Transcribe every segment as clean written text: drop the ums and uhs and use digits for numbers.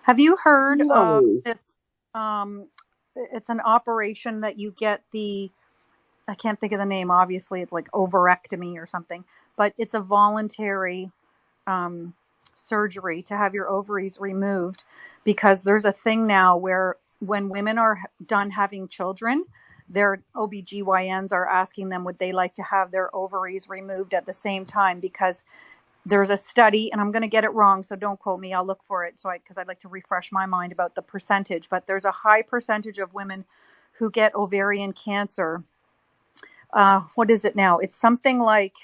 Have you heard of No. this? It's an operation that you get I can't think of the name. Obviously, it's like ovarectomy or something, but it's a voluntary um, surgery to have your ovaries removed because there's a thing now where when women are done having children, their OBGYNs are asking them would they like to have their ovaries removed at the same time because there's a study, and I'm going to get it wrong, so don't quote me. I'll look for it because I'd like to refresh my mind about the percentage. But there's a high percentage of women who get ovarian cancer. What is it now? It's something like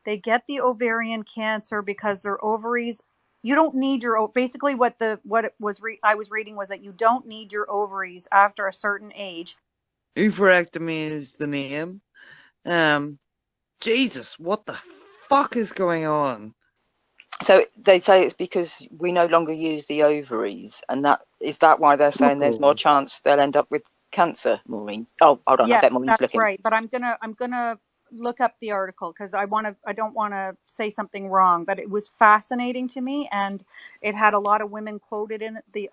they get the ovarian cancer because their ovaries. You don't need basically I was reading was that you don't need your ovaries after a certain age. Oophorectomy is the name. Um, Jesus, what the fuck is going on? So they say it's because we no longer use the ovaries, and that why they're saying there's more chance they'll end up with cancer, Maureen? Oh, hold on, I bet Yes, Maureen's that's looking. right. But I'm gonna look up the article because I don't want to say something wrong. But it was fascinating to me, and it had a lot of women quoted in the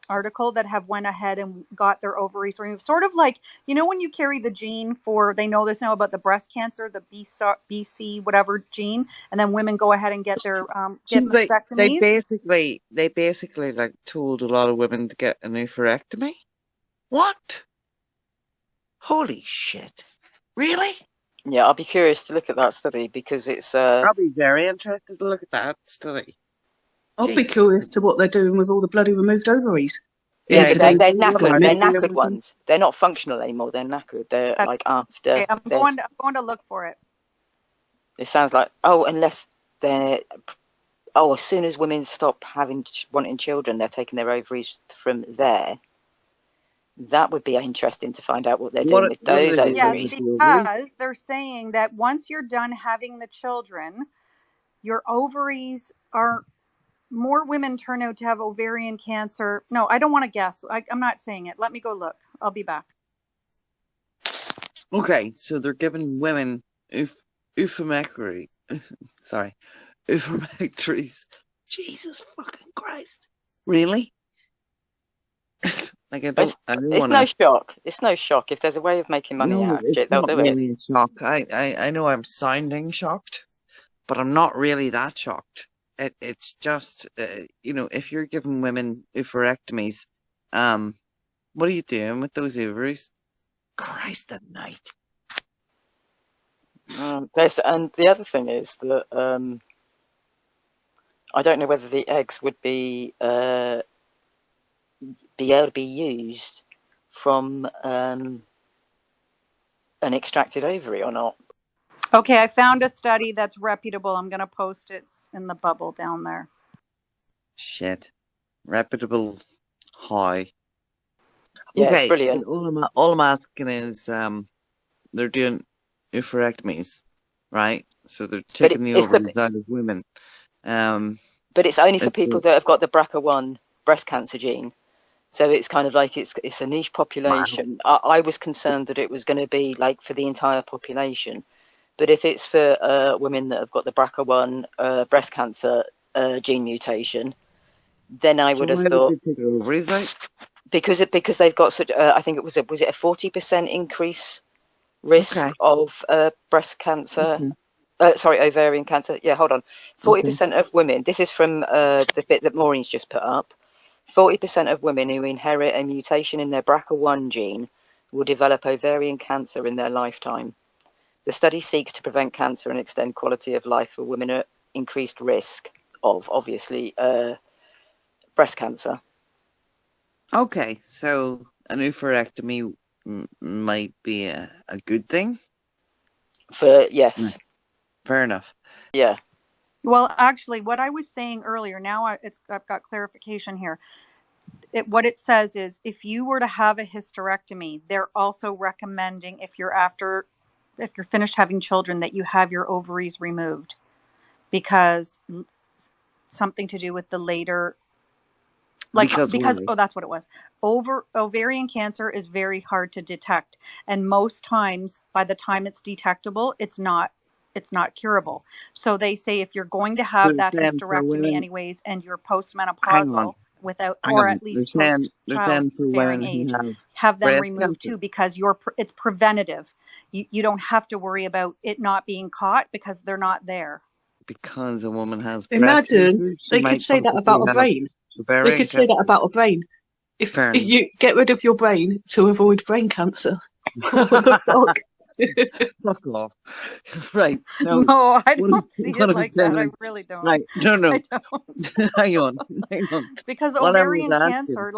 article that have went ahead and got their ovaries removed. Sort of like when you carry the gene for they know this now about the breast cancer, the BC whatever gene, and then women go ahead and get their So get they mastectomies. basically like told a lot of women to get an oophorectomy. What? Holy shit! Really? Yeah, I'll be curious to look at that study because it's I'll be very interested to look at that study. I'll be Jesus. curious to what they're doing with all the bloody removed ovaries. yeah, but Incidentally, they're What knackered. are They're they maybe. doing knackered with them? ones. They're not functional anymore. They're knackered. They're like after Okay, I'm there's. going to look for it. It sounds like unless they're as soon as women stop wanting children, they're taking their ovaries from there. That would be interesting to find out what they're doing with What are those they doing Yes, with ovaries. the ovaries? because they're saying that once you're done having the children, your ovaries are more women turn out to have ovarian cancer. No, I don't want to guess. I'm not saying it. Let me go look. I'll be back. Okay, so they're giving women oophorectomy. Sorry, oophorectories. Jesus fucking Christ! Really? Like I don't It's want to. no shock. It's no shock. If there's a way of making money No, out of it's it, they'll not do it. really a shock. I know I'm sounding shocked, but I'm not really that shocked. It's just, if you're giving women oophorectomies, um, what are you doing with those ovaries? Christ at night. And the other thing is that I don't know whether the eggs would be able to be used from an extracted ovary or not. Okay, I found a study that's reputable. I'm going to post it in the bubble down there. Shit. Reputable high. Yeah, it's Okay, brilliant. all I'm asking is, they're doing oophorectomies, right? So they're But taking the it's for, ovaries out of women. Um, but it's only for it's people that have got the BRCA1 breast cancer gene. So it's kind of like it's a niche wow. population. I was concerned that it was going to be like for the entire population, but if it's for women that have got the BRCA1 breast cancer gene mutation, then I So would have why would they thought take their ovaries out? because they've got such. I think was it a 40% increase risk Okay. of breast cancer. Okay. Sorry, ovarian cancer. Yeah, hold on. Okay. 40% of women. This is from the bit that Maureen's just put up. 40% of women who inherit a mutation in their BRCA1 gene will develop ovarian cancer in their lifetime. The study seeks to prevent cancer and extend quality of life for women at increased risk of, obviously, breast cancer. Okay. So an oophorectomy might be a good thing. Yeah, Yes, fair enough. yeah. Well, actually, what I was saying earlier, now I've got clarification here. What it says is if you were to have a hysterectomy, they're also recommending if you're finished having children that you have your ovaries removed because something to do with the later Because because why? oh that's what it was. Ovarian cancer is very hard to detect, and most times by the time it's detectable, it's not it's not curable. So they say if you're going to So have they're that saying for hysterectomy women, anyways, and you're hang on, postmenopausal without, hang or on. at least They're post-child saying for bearing women who age, have have them breast removed cancer too, because it's preventative. You don't have to worry about it not being caught because they're not there. because a woman has breast Imagine cancer, she they could might say that possibly about a have brain. They ovarian could say that cancer. about a brain. Fair If enough. you get rid of your brain to avoid brain cancer, what the fuck? Fuck off. Right. So, No, I what, don't see what it I was like that. I saying, really don't. right, no, I no, don't. hang on, hang on. Because What I was ovarian asking, cancer,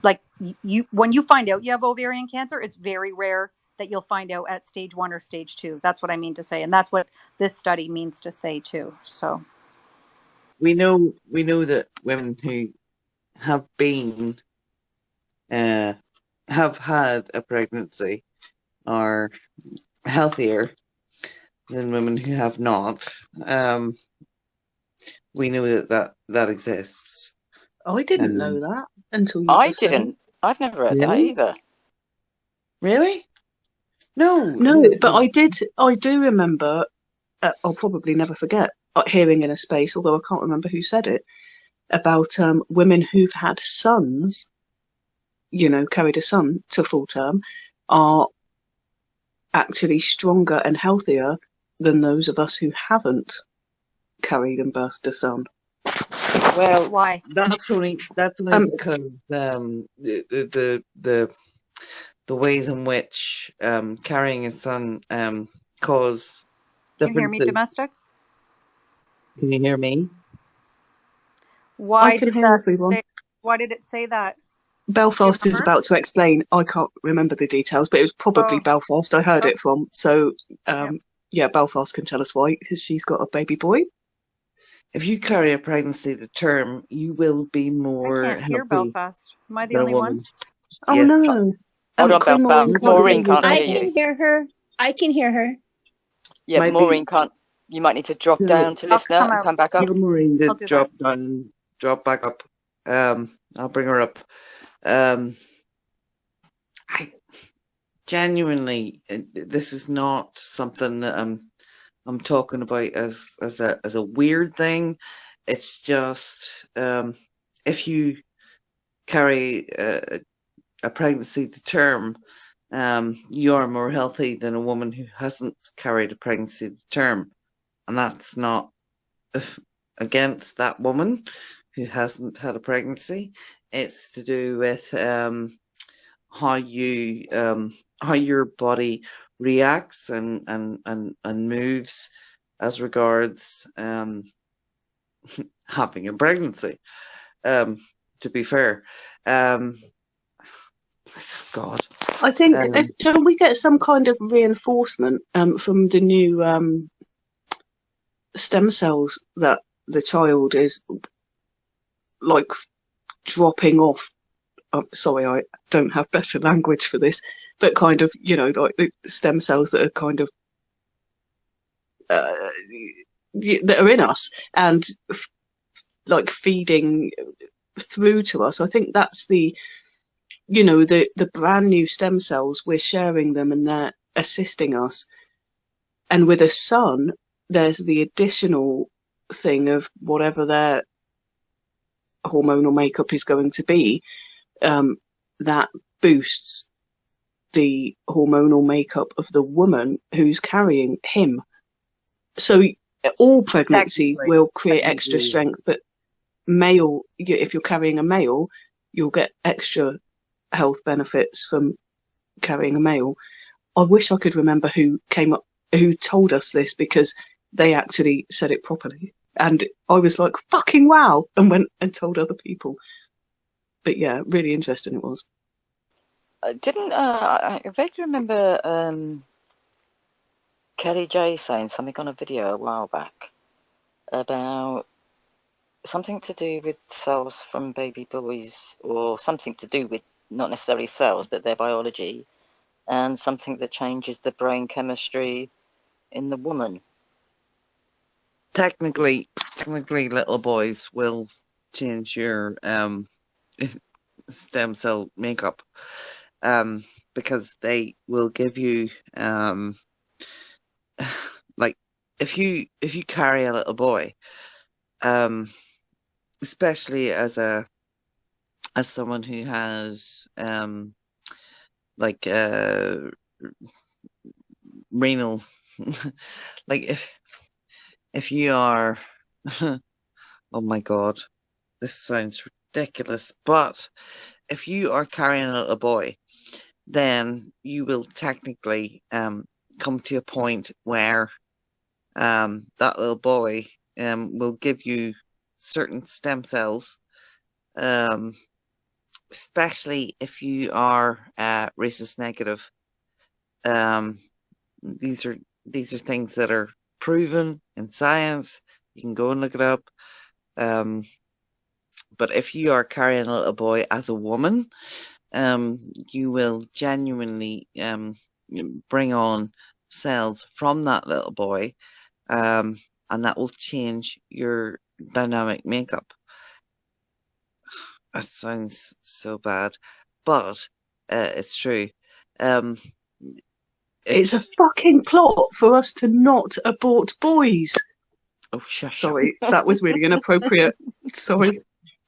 like you when you find out you have ovarian cancer, it's very rare that you'll find out at stage 1 or stage 2. That's what I mean to say, and that's what this study means to say too. So we know that women who have been, have had a pregnancy are healthier than women who have not. We know that exists. I didn't know that until you I just said it. didn't. I've never heard that Really? either. Really? No. No, but I do remember, I'll probably never forget, hearing in a space, although I can't remember who said it, about women who've had sons, carried a son to full term, are actually stronger and healthier than those of us who haven't carried and birthed a son. Well, why? that's only because the ways in which carrying a son cause Can you hear me, differences. domestic? Can you hear me? I Why can did hear that everyone. say? Why did it say that? Do you Belfast is remember? about to explain. I can't remember the details, but it was probably Oh, Belfast I heard oh, it from. So, yep. yeah, Belfast can tell us why, because she's got a baby boy. If you carry a pregnancy to term, you will be I more can't hear healthy Belfast. Am I the than a only one? woman. Oh Yeah. no. Hold on, Queen Maureen can't hear Maureen you, can't I hear you. can Belfast. hear her. I can hear her. Yeah, Might be Maureen can't. You might need to drop tell down to I'll listener come and out. come back up. Maureen to I'll do that. drop back up. I'll bring her up. I genuinely, this is not something that I'm talking about as a weird thing. It's just if you carry a pregnancy to term, you are more healthy than a woman who hasn't carried a pregnancy to term, and that's not against that woman who hasn't had a pregnancy. It's to do with how your body reacts and moves as regards having a pregnancy. To be fair, God, I think, don't we get some kind of reinforcement from the new stem cells that the child is like dropping off? Sorry, I don't have better language for this, but kind of, like the stem cells that are kind of that are in us and like feeding through to us. I think that's the brand new stem cells. We're sharing them and they're assisting us. And with a son, there's the additional thing of whatever their hormonal makeup is going to be, that boosts the hormonal makeup of the woman who's carrying him. So all pregnancies will create extra technically, strength, but if you're carrying a male, you'll get extra health benefits from carrying a male. I wish I could remember who told us this, because they actually said it properly. And I was like, fucking wow, and went and told other people. But yeah, really interesting it was. I vaguely remember Kelly J saying something on a video a while back about something to do with cells from baby boys, or something to do with not necessarily cells, but their biology, and something that changes the brain chemistry in the woman. technically, little boys will change your stem cell makeup, because they will give you like if you carry a little boy, especially as someone who has like renal, like if you are, oh my God, this sounds ridiculous, but if you are carrying a little boy, then you will technically come to a point where that little boy will give you certain stem cells, especially if you are rhesus negative. These are things that are proven in science. You can go and look it up. But if you are carrying a little boy as a woman, you will genuinely bring on cells from that little boy, and that will change your dynamic makeup. That sounds so bad, but it's true. It's a fucking plot for us to not abort boys. Oh, shush. Sorry, that was really inappropriate. Sorry.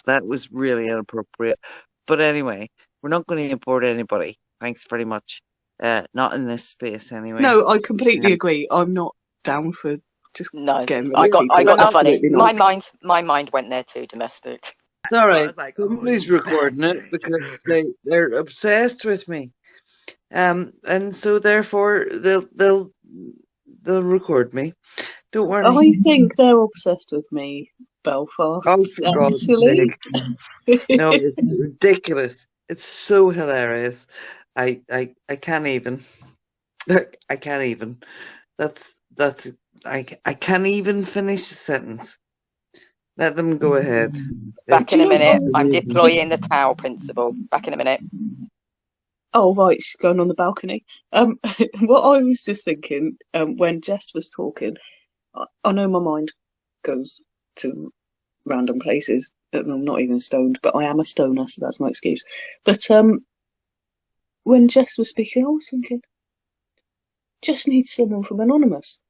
That was really inappropriate. But anyway, we're not going to abort anybody. Thanks very much. Not in this space, anyway. No, I completely agree. I'm not down for just No, getting rid I of got people. the funny. Absolutely not. My mind went there too. Domestic. It's all right. Like, Somebody's recording it because they're obsessed with me. And so therefore they'll record me. Don't worry. I think they're obsessed with me, Belfast. Oh, for God's Actually. sake. No, it's ridiculous. It's so hilarious. I can't even. I can't even. I can't even finish the sentence. Let them go ahead. Back in a minute. I'm Just- deploying the towel principle. Back in a minute. Oh, right, she's going on the balcony. What I was just thinking, when Jess was talking, I know my mind goes to random places, and I'm not even stoned, but I am a stoner, so that's my excuse. But when Jess was speaking, I was thinking, Jess needs someone from Anonymous.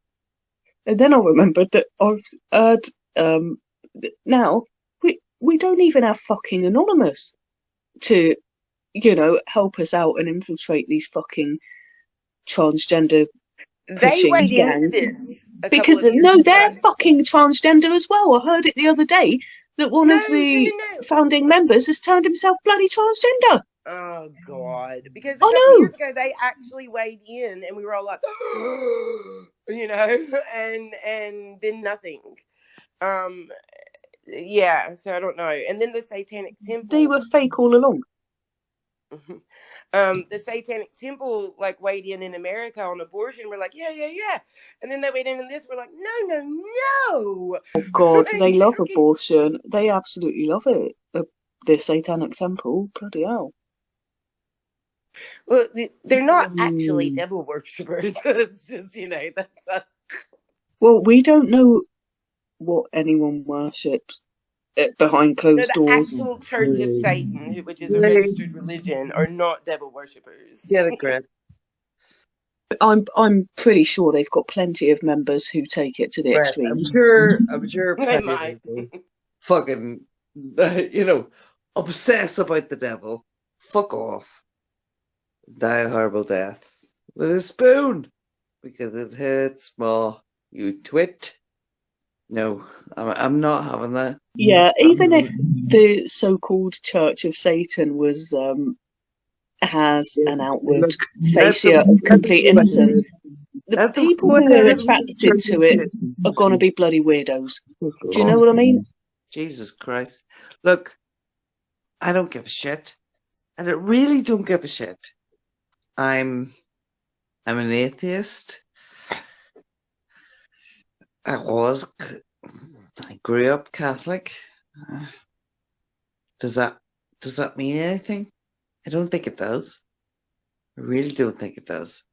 And then I remembered that I've heard now we don't even have fucking Anonymous to, help us out and infiltrate these fucking transgender they pushing weighed into gangs. this Because no, they're fucking transgender as well. I heard it the other day that one of the founding members has turned himself bloody transgender. Oh God! Because a I couple know. years ago they actually weighed in, and we were all like, and then nothing. Yeah. So I don't know. And then the Satanic Temple. They were fake all along. The Satanic Temple weighed in America on abortion. We're like, yeah, and then they weighed in this. We're like, no. Oh God, they love abortion. They absolutely love it. The Satanic Temple, bloody hell. Well, they're not actually devil worshippers. It's just that's. Well, we don't know what anyone worships behind closed doors. The actual Church of Satan, which is a registered religion, are not devil worshippers. Get it, Greg. I'm pretty sure they've got plenty of members who take it to the extreme. I'm sure They might. Fucking, obsess about the devil. Fuck off. Die a horrible death with a spoon because it hurts more. You twit. No, I'm not having that. Yeah, even if the so-called Church of Satan has an outward facia of complete innocence, the people who are attracted to it are going to be bloody weirdos. Do you know what I mean? Jesus Christ. Look, I don't give a shit. And I really don't give a shit. I'm an atheist. I grew up Catholic. Does that mean anything? I don't think it does. I really don't think it does.